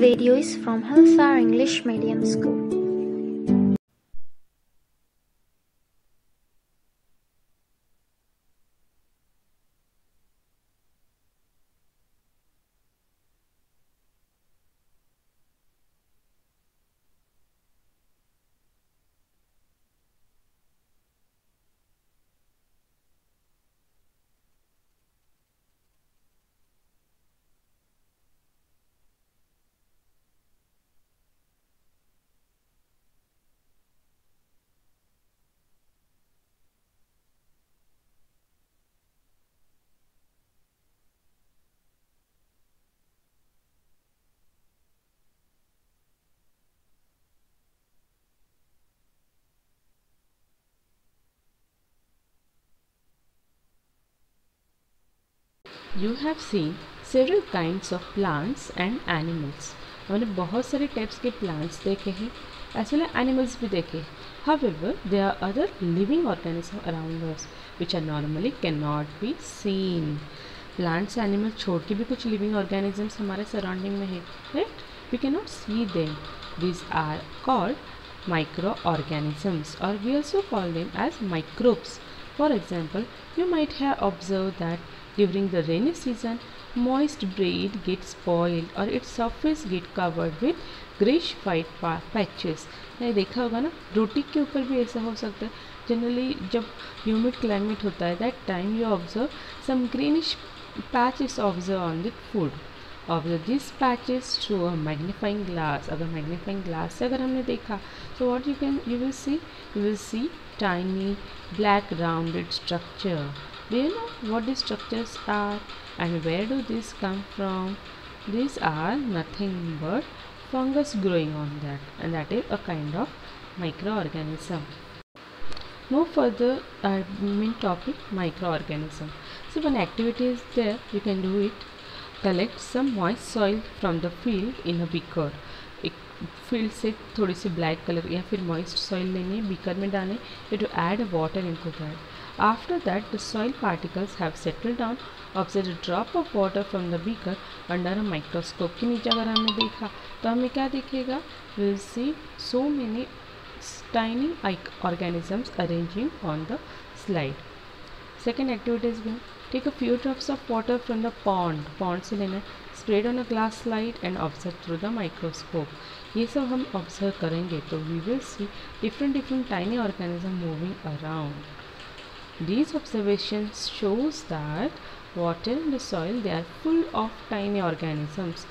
video is from Hellfire English Medium School. You have seen several kinds of plants and animals. हमने बहुत सारे types के plants देखे हैं as well as animals भी देखे. However, there are other living organisms around us which are normally cannot be seen. Plants, animals छोड़ के भी कुछ living organisms हमारे surrounding में है, right? We cannot see them. These are called microorganisms, or we also call them as microbes. For example, you might have observed that during the rainy season, moist bread gets spoiled or its surface get covered with grayish white patches. ये देखा होगा ना, रोटी के ऊपर भी ऐसा हो सकता है. जनरली जब ह्यूमिड क्लाइमेट होता है, that time you observe some greenish patches observe on the food. Observe this patches through a magnifying glass. अगर मैग्नीफाइंग ग्लास से अगर हमने देखा, so what you will see tiny black rounded structure. Do you know what these structures are and where do these come from? These are nothing but fungus growing on that, and that is a kind of microorganism. Move further, main topic, microorganism. So one activity is there, you can do it. Collect some moist soil from the field in a beaker. एक field से थोड़ी सी black colour या फिर moist soil लेनी है, beaker में डालें. You to add water into that. After that, the soil particles have settled down. Observe a drop of water from the beaker under a microscope. के नीचे अगर हमने देखा तो हमें क्या दिखेगा? We will see so many tiny organisms arranging on the slide. Second activity is take a few drops of water from the pond. Pond से लेना, spread on a glass slide and observe through the microscope. ये सब हम observe करेंगे तो we will see different tiny organisms moving around. These observations shows that water and the soil, they are full of tiny organisms,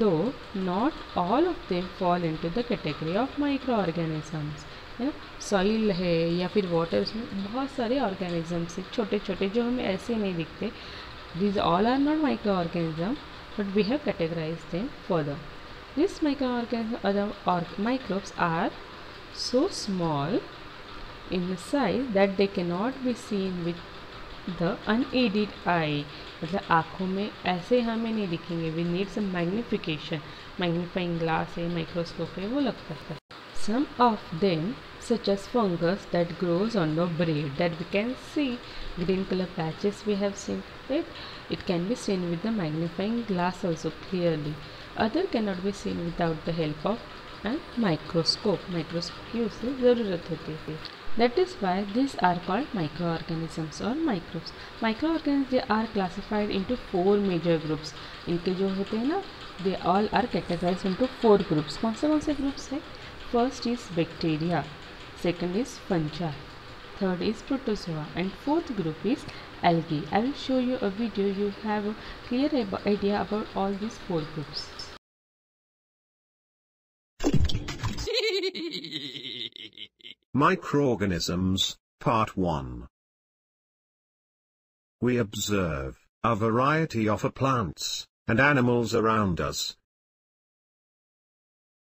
though not all of them fall into the category of microorganisms. Soil है या फिर water, उसमें बहुत सारे organisms है छोटे छोटे जो हमें ऐसे नहीं दिखते. These all are not microorganisms, but we have categorized them further. These microorganisms or microbes are so small in size that they cannot be seen with the unaided eye. मतलब आँखों में ऐसे हमें नहीं दिखेंगे. We need some magnification. Magnifying glass है, microscope है, वो लगता है. Some of them, such as fungus that grows on the bread, that we can see green color patches we have seen, right? It can be seen with the magnifying glass also clearly. Other cannot be seen without the help of a microscope. Microscope की उससे ज़रूरत होती है. That is why these are called microorganisms or microbes. Microorganisms, they are classified into 4 major groups. इनके जो होते हैं ना, they all are categorized into 4 groups. कौन से groups है? First is bacteria, second is fungi, third is protozoa, and fourth group is algae. I will show you a video. You have a clear idea about all these 4 groups. Microorganisms, Part 1. We observe a variety of plants and animals around us.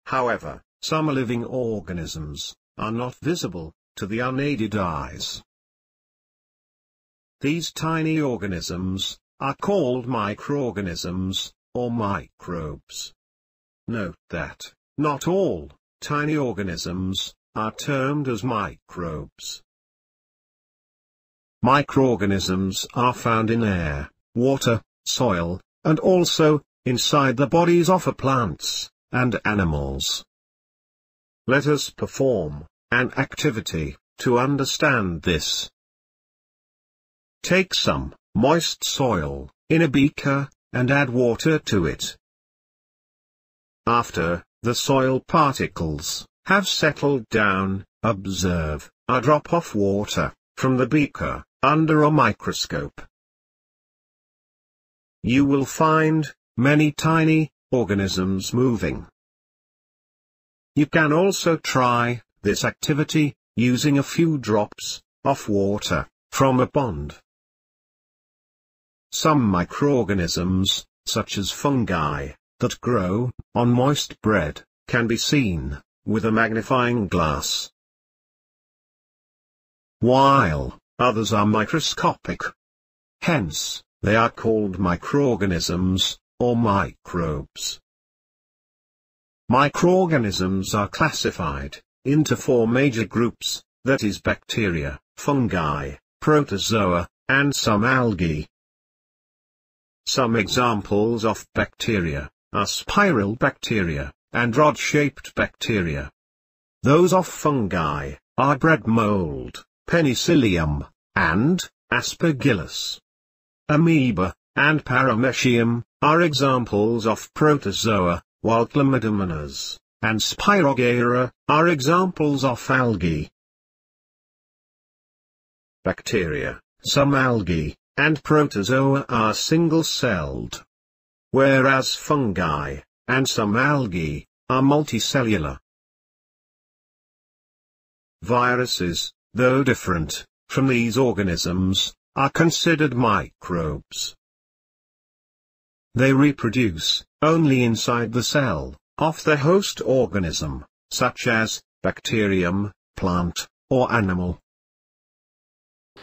However, some living organisms are not visible to the unaided eyes. These tiny organisms are called microorganisms or microbes. Note that not all tiny organisms are termed as microbes. Microorganisms are found in air, water, soil, and also inside the bodies of plants and animals. Let us perform an activity to understand this. Take some moist soil in a beaker and add water to it. After the soil particles have settled down, observe a drop of water from the beaker under a microscope. You will find many tiny organisms moving. You can also try this activity using a few drops of water from a pond. Some microorganisms, such as fungi, that grow on moist bread, can be seen with a magnifying glass, while others are microscopic. Hence, they are called microorganisms, or microbes. Microorganisms are classified into 4 major groups, that is bacteria, fungi, protozoa, and some algae. Some examples of bacteria are spiral bacteria and rod-shaped bacteria. Those of fungi are bread mold, Penicillium, and Aspergillus. Amoeba and Paramecium are examples of protozoa, while Chlamydomonas and Spirogyra are examples of algae. Bacteria, some algae, and protozoa are single-celled, whereas fungi and some algae are multicellular. Viruses, though different from these organisms, are considered microbes. They reproduce only inside the cell of the host organism, such as bacterium, plant, or animal.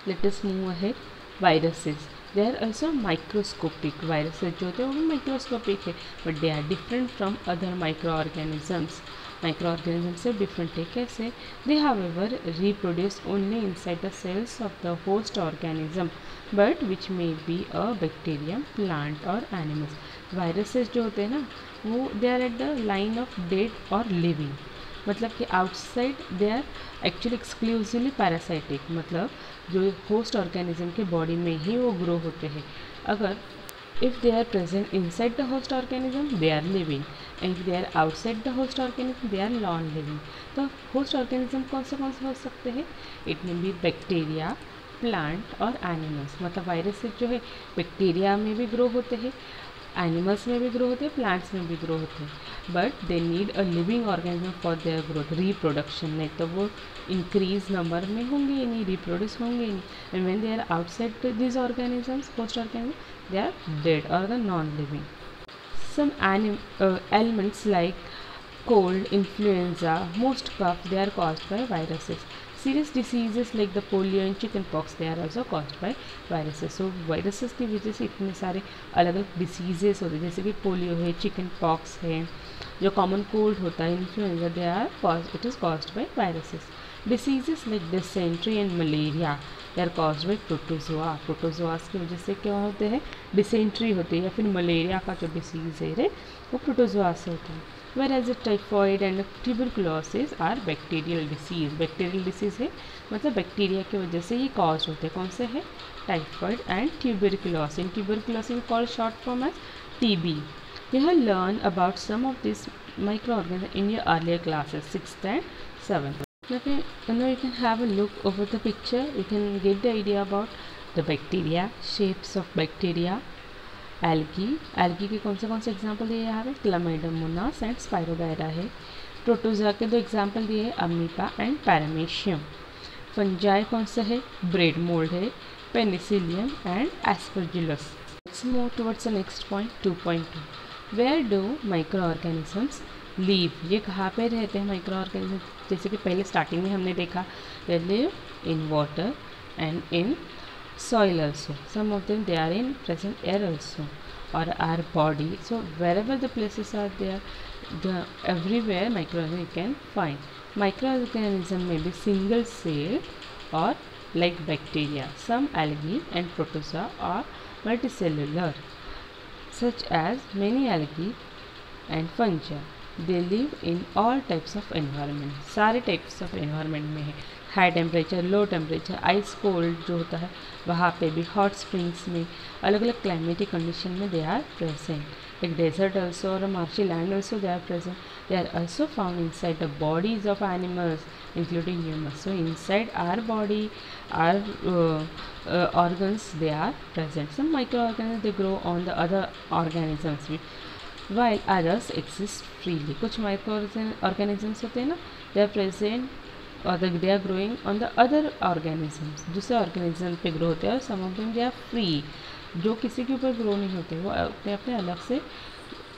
Let us move ahead. Viruses. They are also microscopic. Viruses जो होते हैं वो भी microscopic है, but they are different from other microorganisms. Microorganisms से different है कैसे? They however reproduce only inside the cells of the host organism, but which may be a bacterium, plant or animals. Viruses जो होते हैं ना वो they are at the line of dead or living. मतलब कि outside they are actually exclusively parasitic, मतलब जो host organism के बॉडी में ही वो ग्रो होते हैं. अगर if they are present inside the host organism they are living, and if they are outside the host organism they are non living. तो host organism कौन से हो सकते हैं? It may be bacteria, plant और एनिमल्स. मतलब viruses जो है बैक्टीरिया में भी ग्रो होते हैं, एनिमल्स में भी ग्रो होते हैं, प्लांट्स में भी ग्रो होते हैं, but they need a living organism for their growth, reproduction. नहीं तो वो इंक्रीज नंबर में होंगे ही नहीं, रिप्रोड्यूस होंगे ही नहीं. And when they are outside this organisms, host organism, they are dead और the non living. Some elements like cold, influenza, most cough, they are caused by viruses. Serious diseases like the polio and chickenpox, they are also caused by viruses. So viruses की वजह से इतने सारे अलग अलग diseases होते हैं, जैसे कि पोलियो है, चिकन पॉक्स है, जो कॉमन कोल्ड होता है, influenza, they are cause it is caused by viruses. Diseases like dysentery and malaria, they are caused by protozoa. Protozoas की वजह से क्या होते हैं? डिसेंट्री होती है, या फिर मलेरिया का जो डिसीज़ है वो प्रोटोजोआ से होता है. Whereas typhoid and tuberculosis are bacterial disease. Bacterial disease है, मतलब बैक्टीरिया की वजह से ये कॉज होते हैं. कौन से है? Typhoid and tuberculosis. Tuberculosis called short form as TB. You have learned about some of these microorganisms in your earlier classes, 6th and 7th. Now you can have a look over the picture. You can get the idea about the bacteria, shapes of bacteria. Algae के कौन से example दिए यहाँ पे? क्लामिडोमोनास and spirogyra है. Protozoa के 2 example दिए हैं, अमीबा एंड पैरामेशियम. फंजाई कौन सा है? ब्रेड मोल्ड है, penicillium and aspergillus. Let's move towards the next point 2.2. Where do micro organisms live? ये कहाँ पे रहते हैं माइक्रो ऑर्गेनिज्म? जैसे कि पहले स्टार्टिंग में हमने देखा, they live in water and in soil also. Some of them they are in present air also, or our body. So wherever the places are there, everywhere microorganism you can find. Microorganism may be single celled or like bacteria. Some algae and protozoa are multicellular. such as many algae and fungi. They live in all types of environment. सारे types of environment में है. High temperature, low temperature, ice cold जो होता है वहाँ पे भी, hot springs में, अलग अलग क्लाइमेटिक कंडीशन में दे आर प्रेजेंट. एक डेजर्ट ऑल्सो और marshy land also they are present. They are also found inside the bodies of animals including humans. So inside our body, our organs, they are present. Some microorganisms they grow on the other organisms while others exist freely. कुछ microorganisms होते हैं ना, they are present or they are growing on the other organisms, दूसरे organism पे grow होते हैं, और some of them they are free, जो किसी के ऊपर grow नहीं होते, वो अपने अपने अलग से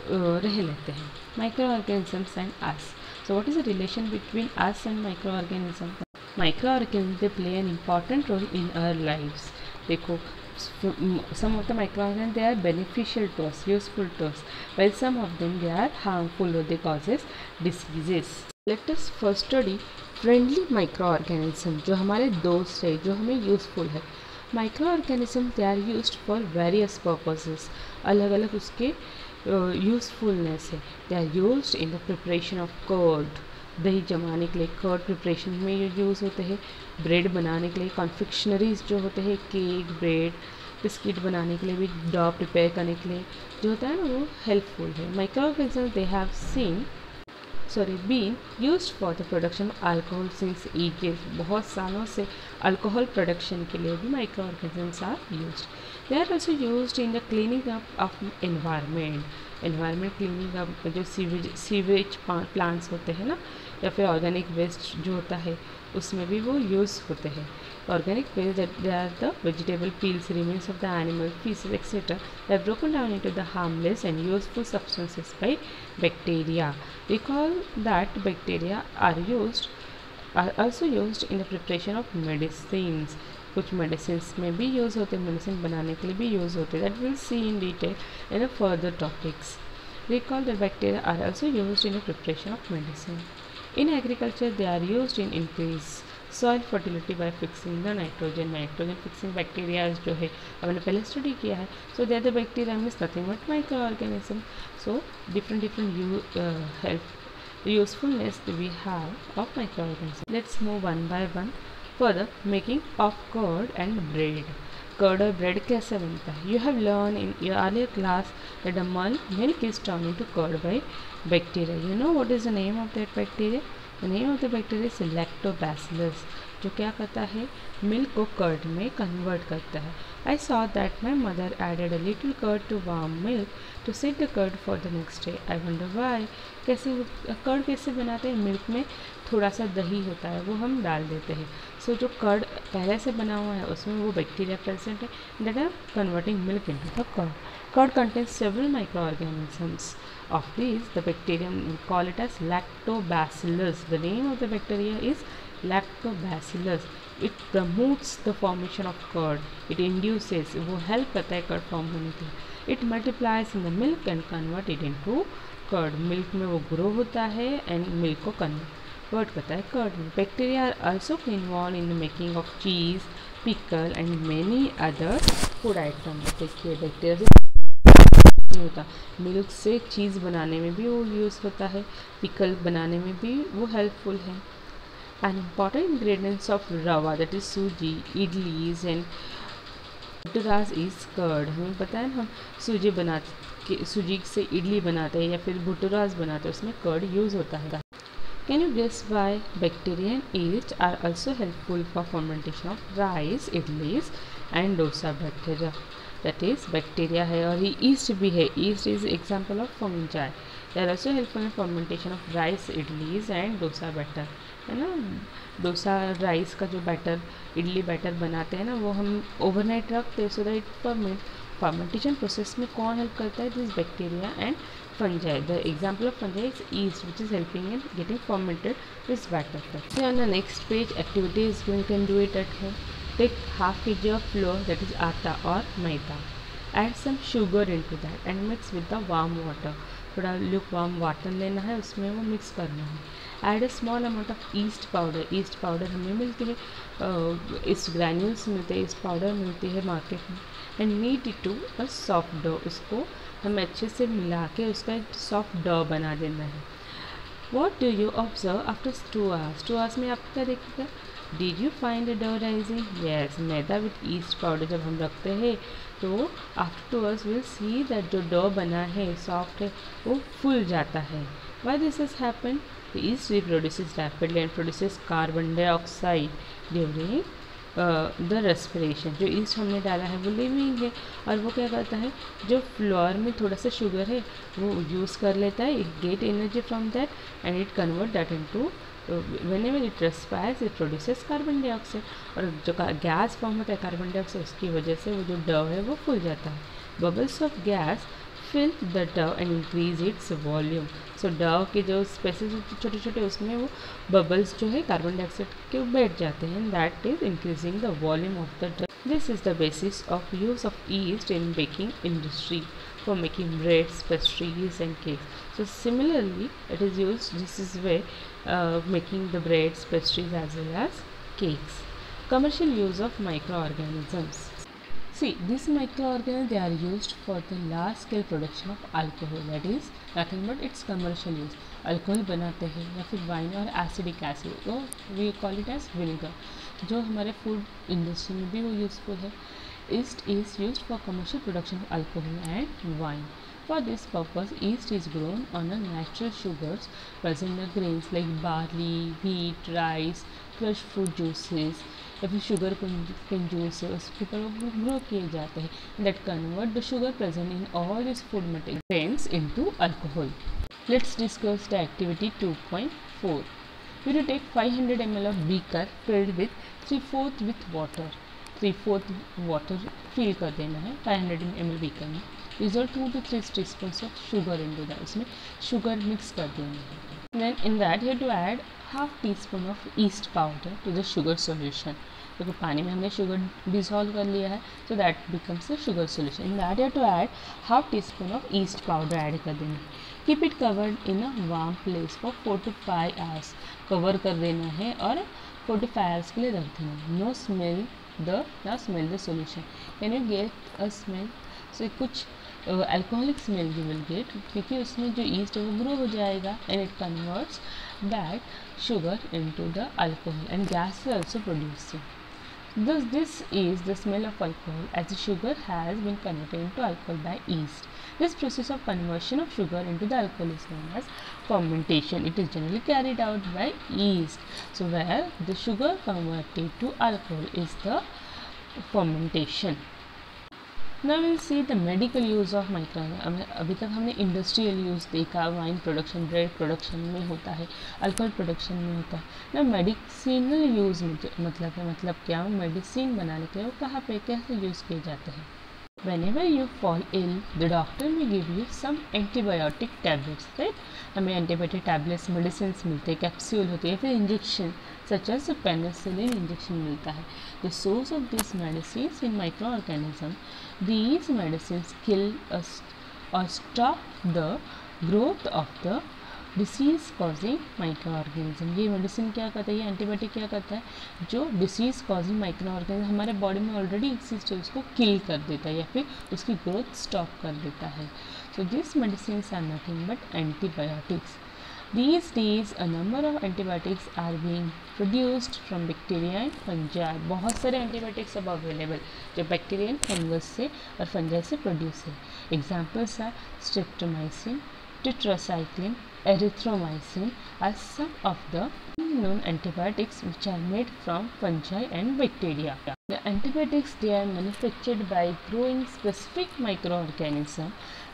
रह लेते हैं. Microorganisms and us. So what is the relation between us and microorganisms? Microorganisms they play an important role in our lives. देखो, some of the microorganisms they are beneficial to us, useful to us, while some of them they are harmful or they causes diseases. Let us first study friendly microorganisms, जो हमारे दोस्त है, जो हमें useful है. Microorganisms they are used for various purposes. अलग अलग उसके यूज़फुलनेस है. They are used in the preparation of curd, दही जमाने के लिए कर्ड प्रिपरेशन में ये यूज़ होते हैं. ब्रेड बनाने के लिए कॉन्फिक्शनरीज जो होते हैं, केक, ब्रेड, बिस्किट बनाने के लिए भी, डॉ प्रिपेयर करने के लिए जो होता है ना, वो हेल्पफुल है. Microorganisms they have been used for the production of alcohol since ages. बहुत सालों से अल्कोहल प्रोडक्शन के लिए भी microorganisms are used. They are also used in the cleaning up of environment. Environment cleaning up, जो sewage plants होते हैं ना, या फिर ऑर्गेनिक वेस्ट जो होता है उसमें भी वो यूज़ होते हैं. Organic waste that they are the vegetable peels, remains of the animal, feces, etc. They are broken down into the harmless and useful substances by bacteria. Recall that bacteria are also used in the preparation of medicines. कुछ medicines में भी use होते हैं, medicine बनाने के लिए भी use होते हैं. That we'll see in detail in the further topics. Recall that bacteria are also used in the preparation of medicine. In agriculture, they are used in increase soil fertility by fixing the nitrogen fixing bacteria जो है हमने पहले study किया है. So they are the bacteria means nothing but micro organism. So different help usefulness we have of micro organism. Let's move one by one. Further, making of curd and bread. Curd और bread कैसे बनता है? You have learn in your earlier class that the milk is turn into curd by bacteria. You know what is the name of that bacteria? The name of the bacteria is lactobacillus, जो क्या करता है, milk को curd में convert करता है. I saw that my mother added a little curd to warm milk to set the curd for the next day. I wonder why. कैसे curd कैसे बनाते हैं? मिल्क में थोड़ा सा दही होता है, वो हम डाल देते हैं. सो जो कर्ड पहले से बना हुआ है उसमें वो बैक्टीरिया प्रेजेंट है that are converting milk into the curd. Curd contains several microorganisms. Of these, the bacterium we call it as lactobacillus. The name of the bacteria is lactobacillus. It promotes the formation of curd. It induces, वो help करता है curd form होने के लिए. It multiplies in the milk and convert it into curd. Milk में वो grow होता है एंड मिल्क को कन्वर्ट करता है कर्ड में. Bacteria are also involved in the making of cheese, pickle and many other food items. देखिए bacteria नहीं होता, मिल्क से चीज़ बनाने में भी वो यूज़ होता है, पिकल बनाने में भी वो हेल्पफुल है. एन इम्पॉर्टेंट इंग्रेडिएंट्स ऑफ रवा दैट इज सूजी, इडलीज एंड भुट्टराज इज कर्ड. हमें पता है हम सूजी से इडली बनाते हैं या फिर भुट्टराज बनाते हैं, उसमें कर्ड यूज़ होता है. Can you guess why bacteria and yeast are also helpful for fermentation of rice, idlis and dosa bacteria? That is bacteria है और ये ईस्ट भी है. Yeast is example of fermentation. They are also helpful in fermentation of rice, idlis and dosa batter. है ना, dosa rice का जो batter, idli batter बनाते हैं ना, वो हम ओवरनाइट रखते हैं so that ferment. Fermentation process में कौन हेल्प करता है? This bacteria and fungi. The example of fungi is yeast, which is helping in getting fermented this batter. So on the next page, activities you can do it at home. Take half kg of flour, that is atta or maida. Add some sugar into that and mix with the warm water. थोड़ा lukewarm water लेना है, उसमें वो mix करना है. Add a small amount of yeast powder. yeast powder हमें मिलती है, yeast granules मिलते हैं, yeast powder मिलती है मार्केट में. And knead it to a soft dough. उसको हमें अच्छे से मिला के उसका एक सॉफ्ट डो बना देना है। What do you observe after 2 hours? 2 hours में आप क्या देखिएगा? Did you find the dough rising? Yes, maida with yeast powder जब हम रखते हैं तो after 2 hours we'll see that जो डो बना है सॉफ्ट है वो फूल जाता है। Why this has happened? The yeast reproduces rapidly and produces carbon dioxide during the respiration. जो ईस्ट हमने डाला है वो लिविंग है और वो क्या करता है, जो फ्लोर में थोड़ा सा शुगर है वो यूज़ कर लेता है, it get energy from that and it convert that into whenever it respires it produces carbon dioxide. और जो गैस फॉर्म होता है कार्बन डाइऑक्साइड उसकी वजह से वो जो डव है वो फूल जाता है। Bubbles of gas fill the dough and increase its volume. So dough के जो स्पेसेस छोटे छोटे उसमें वो बबल्स जो है कार्बन डाइऑक्साइड के बैठ जाते हैं, that is increasing the volume of the Dove. This is the basis of use of east in baking industry for making breads, pastries and cakes. So similarly it is used, this is where making the breads, pastries as well as cakes. Commercial use of microorganisms. See, these microorganisms they are used for the large scale production of alcohol, that is nothing but its commercial use. Alcohol बनाते हैं या फिर wine और acidic acid, तो we call it as vinegar, जो हमारे food industry में भी वो यूज़फुल है। Yeast is used for commercial production of alcohol and wine. For this purpose, yeast is grown on a natural sugars present in the grains like barley, wheat, rice, fresh fruit juices, या फिर sugar cane juice है उसके ऊपर वो grow किए जाते हैं that convert the sugar present in all these food materials into alcohol. Let's discuss the activity 2.4. We will take 500 ml of beaker filled with 3/4 with water. 3/4 water fill कर देना है 500 ml बीकर में। Result 2 to 3 teaspoons of sugar into that, इसमें sugar mix कर देना है। Then in that you have to add half teaspoon of yeast powder to the sugar solution. क्योंकि पानी में हमने शुगर डिसॉल्व कर लिया है, so that becomes a sugar solution. In that you have to add half teaspoon of yeast powder add कर देना है। Keep it covered in a warm place for 4 to 5 hours. Cover कर देना है और 4 to 5 hours के लिए रख देना है। No smell the solution. When you get a smell, so कुछ alcoholic smell you will get, क्योंकि उसमें जो yeast है वो grow हो जाएगा and it converts that sugar into the alcohol and gas is also producing. Thus this is the smell of alcohol as the sugar has been converted into alcohol by yeast. This process of conversion of sugar into the alcohol is known as fermentation. It is generally carried out by yeast. So where the sugar converted to alcohol is the fermentation. Now we will see the medical use of microorganisms. अभी तक हमने industrial use देखा, wine production, bread production में होता है, alcohol production में होता है ना। मेडिसिनल यूज़ मतलब क्या, मेडिसिन बनाने के लिए वो कहाँ पे कैसे यूज़ किए जाते हैं। Whenever you fall ill, the doctor may give you some antibiotic tablets, right? हमें एंटीबायोटिक टैबलेट्स मेडिसिन मिलते हैं, कैप्सूल होती है, फिर injection such as penicillin injection मिलता है। The source of this medicine in micro organism, these medicines kill or stop the growth of the disease causing micro organism. ये medicine क्या करता है, ये एंटीबायोटिक क्या करता है, जो डिसीज़ कॉजिंग माइक्रो ऑर्गेनिज्म हमारे बॉडी में ऑलरेडी एग्जिस्ट है उसको किल कर देता है या फिर उसकी ग्रोथ स्टॉप कर देता है। So this medicine are nothing but antibiotics. These days a number of antibiotics are being produced from bacteria and fungi. बहुत सारे एंटीबायोटिक्स अब अवेलेबल जो बैक्टीरिया एंड फंगस से और फंजाई से प्रोड्यूस है। Examples are streptomycin, tetracycline, erythromycin are some of the known antibiotics which are made from fungi and bacteria. The antibiotics they are manufactured by growing specific microorganism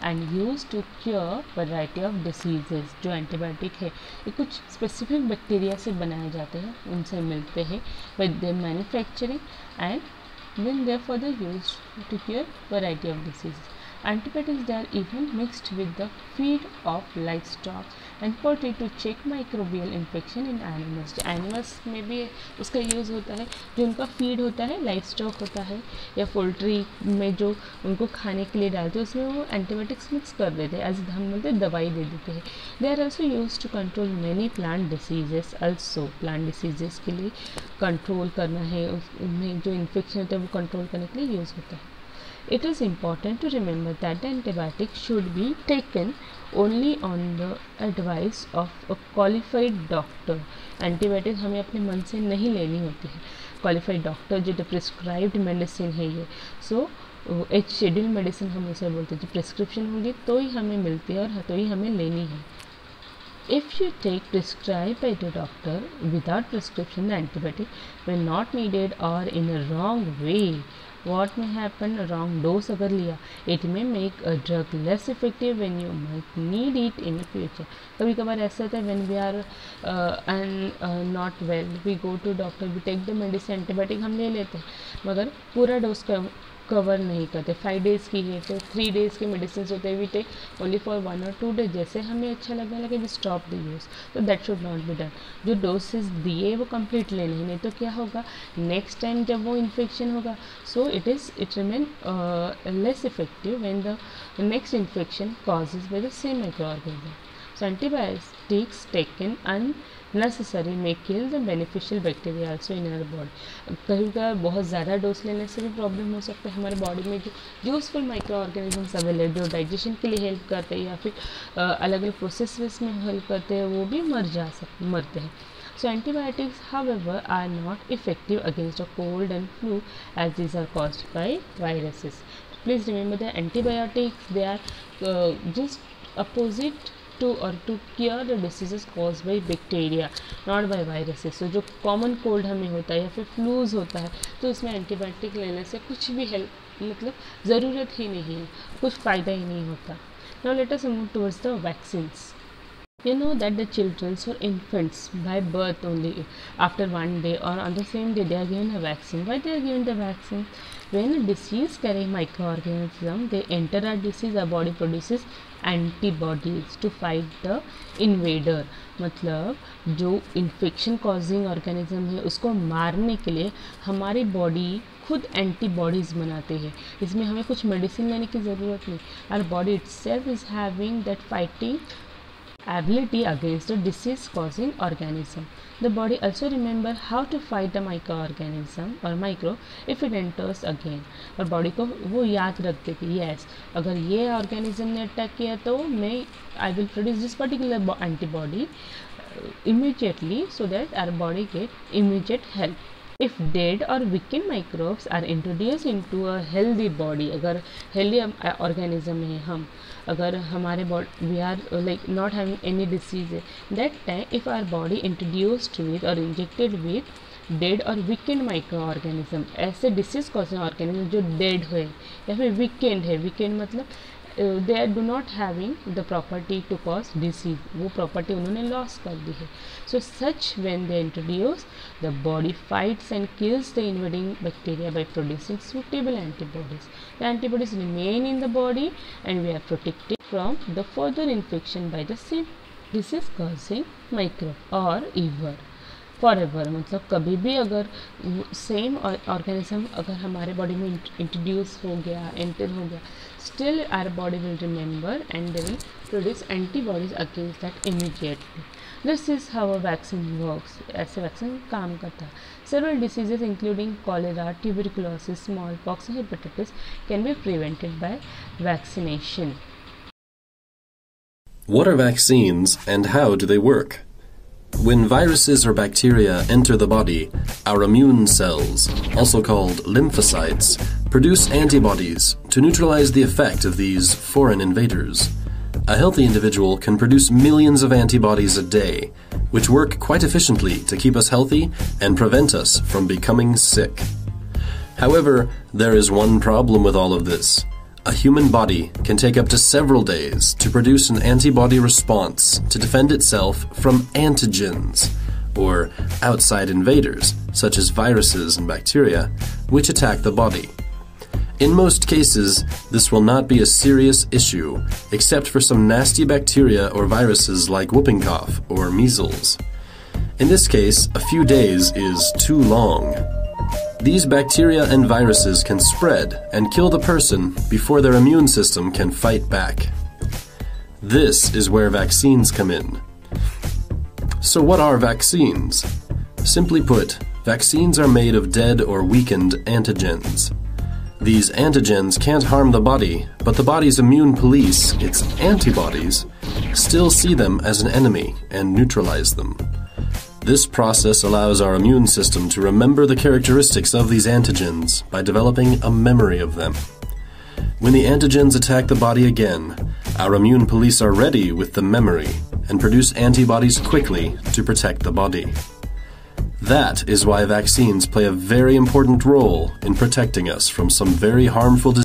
and used to cure variety of diseases. जो antibiotic है ये कुछ specific bacteria से बनाए जाते हैं, उनसे मिलते हैं with their manufacturing and then therefore they used to cure variety of diseases. Antibiotics they are even mixed with the feed of livestock and poultry to check microbial infection in animals. जो animals में भी उसका use होता है, जो उनका feed होता है, लाइव स्टॉक होता है या पोल्ट्री में जो उनको खाने के लिए डालते हैं उसमें वो एंटीबायोटिक्स मिक्स कर देते हैं, एज हम बोलते हैं दवाई दे देते हैं। They are also use to control many plant diseases. Also plant diseases के लिए कंट्रोल करना है, उनमें जो इन्फेक्शन होता है वो कंट्रोल करने के लिए यूज़ होता है। It is important to remember that the antibiotic should be taken only on the advice of a qualified doctor. Antibiotic हमें अपने मन से नहीं लेनी होती है, क्वालिफाइड डॉक्टर जो प्रिस्क्राइब्ड मेडिसिन है ये, सो एच शेड्यूल मेडिसिन हम उसे बोलते हैं, जो प्रिस्क्रिप्शन होगी तो ही हमें मिलती है और तो ही हमें लेनी है. If you take prescribed by the doctor without prescription, the antibiotic when not needed or in a wrong way, what may happen? A wrong dose अगर लिया, it may make a drug less effective when you might need it in the future. कभी कभार ऐसा होता है when we are not well, we go to doctor, we take the medicine, antibiotic हम ले लेते हैं मगर पूरा डोज कवर नहीं करते. 5 days की है तो 3 days के मेडिसिन होते हैं, we take only for 1 or 2 days, जैसे हमें अच्छा लगने लगे वी स्टॉप द यूज़. तो that should not be done. जो डोसेस दिए वो कंप्लीट लेने ही, नहीं तो क्या होगा नेक्स्ट टाइम जब वो इन्फेक्शन होगा, so it remain less effective when the next infection causes by the same micro organism. So antibiotics taken unnecessary may kill the beneficial bacteria also in our body. कभी कभार बहुत ज़्यादा dose लेने से भी प्रॉब्लम हो सकता है. हमारे बॉडी में जो यूजफुल माइक्रो ऑर्गेनिजम्स अवेलेबल जो डाइजेशन के लिए हेल्प करते हैं या फिर अलग अलग प्रोसेस में हेल्प करते हैं वो भी मरते हैं. So antibiotics however are not effective against a cold and flu as these are caused by viruses. Please remember that antibiotics they are just opposite to cure the diseases caused by bacteria, not by viruses. So जो common cold हमें होता है या फिर फ्लूज होता है तो उसमें एंटीबायोटिक लेने से कुछ भी हेल्प मतलब ज़रूरत ही नहीं है, कुछ फ़ायदा ही नहीं होता. Now let us move towards the vaccines. You know that the children or infants by birth only after 1 day or on the same day they are given a vaccine. Why they are given the vaccine? When a disease carrying microorganism they enter our disease, our body produces antibodies to fight the invader. मतलब जो infection causing organism है उसको मारने के लिए हमारी body खुद antibodies बनाते हैं. इसमें हमें कुछ मेडिसिन लेने की ज़रूरत नहीं. Our body itself is having that fighting ability against the disease causing organism. The body also remember how to fight the microorganism or micro if it enters again. और बॉडी को वो याद रखते कि yes अगर ये ऑर्गेनिज्म ने attack किया तो मैं I will produce this particular antibody immediately so that our body get immediate help. If dead or weakened microbes are introduced into a healthy body, अगर healthy organism है हम, अगर हमारे body we are like not having any disease है, that time if our body introduced with or injected with dead or weakened microorganism, ऐसे disease causing organism जो dead हुए या फिर weakened है, weakened मतलब they do not having the property to cause disease, वो property उन्होंने loss कर दी है. So such when they introduce, the body fights and kills the invading bacteria by producing suitable antibodies. The antibodies remain in the body and we are protected from the further infection by the same disease causing microbe or ever. Forever मतलब कभी भी अगर same organism अगर हमारे body में introduce हो गया, enter हो गया, still our body will remember and they will produce antibodies against that immediately. This is how a vaccine works. ऐसे वैक्सीन काम करता है. Several diseases including cholera, tuberculosis, small pox and hepatitis can be prevented by vaccination. What are vaccines and how do they work? When viruses or bacteria enter the body, our immune cells, also called lymphocytes, produce antibodies to neutralize the effect of these foreign invaders. A healthy individual can produce millions of antibodies a day, which work quite efficiently to keep us healthy and prevent us from becoming sick. However, there is one problem with all of this. A human body can take up to several days to produce an antibody response to defend itself from antigens, or outside invaders, such as viruses and bacteria, which attack the body. In most cases, this will not be a serious issue, except for some nasty bacteria or viruses like whooping cough or measles. In this case, a few days is too long. These bacteria and viruses can spread and kill the person before their immune system can fight back. This is where vaccines come in. So what are vaccines? Simply put, vaccines are made of dead or weakened antigens. These antigens can't harm the body, but the body's immune police, its antibodies, still see them as an enemy and neutralize them. This process allows our immune system to remember the characteristics of these antigens by developing a memory of them. When the antigens attack the body again, our immune police are ready with the memory and produce antibodies quickly to protect the body. That is why vaccines play a very important role in protecting us from some very harmful diseases.